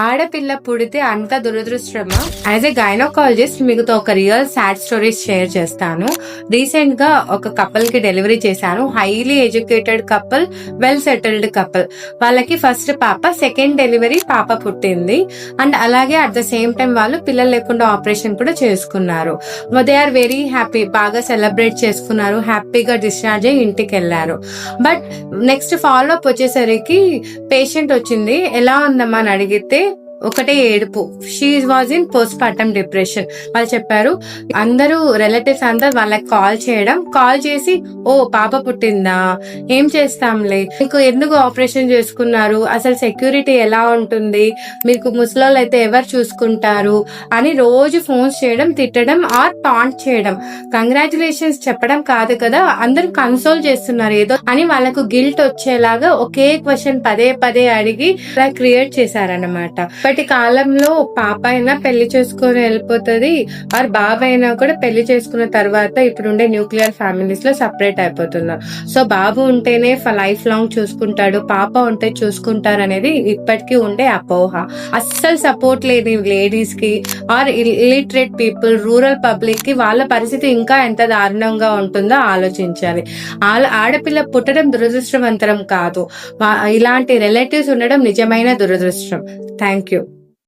ఆడపిల్ల పుడితే అంత దురదృష్టమా? యాజ్ ఎ గైనకాలజిస్ట్ మీతో ఒక రియల్ సాడ్ స్టోరీస్ షేర్ చేస్తాను. రీసెంట్ గా ఒక కపుల్ కి డెలివరీ చేశాను. Highly educated couple, well settled couple. వాళ్ళకి ఫస్ట్ పాప, సెకండ్ డెలివరీ పాప పుట్టింది. అండ్ అలాగే అట్ ద సేమ్ టైం వాళ్ళు పిల్లలు లేకుండా ఆపరేషన్ కూడా చేసుకున్నారు. దే ఆర్ వెరీ హ్యాపీ, బాగా సెలబ్రేట్ చేసుకున్నారు, హ్యాపీగా డిశ్చార్జ్ అయ్యి ఇంటికి వెళ్లారు. బట్ నెక్స్ట్ ఫాలో అప్ వచ్చేసరికి పేషెంట్ వచ్చింది. ఎలా ఉందమ్మా అని అడిగితే ఒకటే ఏడుపు. She was in post partum depression. వాళ్ళు చెప్పారు, అందరూ రిలేటివ్స్ అందరు వాళ్ళకి కాల్ చేసి ఓ పాప పుట్టిందా, ఏం చేస్తాంలే, మీకు ఎందుకు ఆపరేషన్ చేసుకున్నారు, అసలు సెక్యూరిటీ ఎలా ఉంటుంది, మీకు ముసలోళ్ళు అయితే ఎవరు చూసుకుంటారు అని రోజు ఫోన్స్ చేయడం, తిట్టడం ఆర్ టాంట్ చేయడం. కంగ్రాచులేషన్స్ చెప్పడం కాదు కదా, అందరూ కన్సోల్ చేస్తున్నారు ఏదో అని వాళ్ళకు గిల్ట్ వచ్చేలాగా ఒకే క్వశ్చన్ పదే పదే అడిగి అలా క్రియేట్ చేశారన్నమాట. ఇప్పటి కాలంలో పాప అయినా పెళ్లి చేసుకుని వెళ్ళిపోతుంది, ఆర్ బాబు అయినా కూడా పెళ్లి చేసుకున్న తర్వాత ఇప్పుడుండే న్యూక్లియర్ ఫ్యామిలీస్ లో సపరేట్ అయిపోతున్నారు. సో బాబు ఉంటేనే లైఫ్ లాంగ్ చూసుకుంటాడు, పాప ఉంటే చూసుకుంటారు అనేది ఇప్పటికీ ఉండే అపోహ. అస్సలు సపోర్ట్ లేని లేడీస్ కి or illiterate people, rural public కి వాళ్ళ పరిస్థితి ఇంకా ఎంత దారుణంగా ఉంటుందో ఆలోచించాలి. ఆడపిల్ల పుట్టడం దురదృష్టవంతరం కాదు, ఇలాంటి రిలేటివ్స్ ఉండడం నిజమైన దురదృష్టం. Thank you.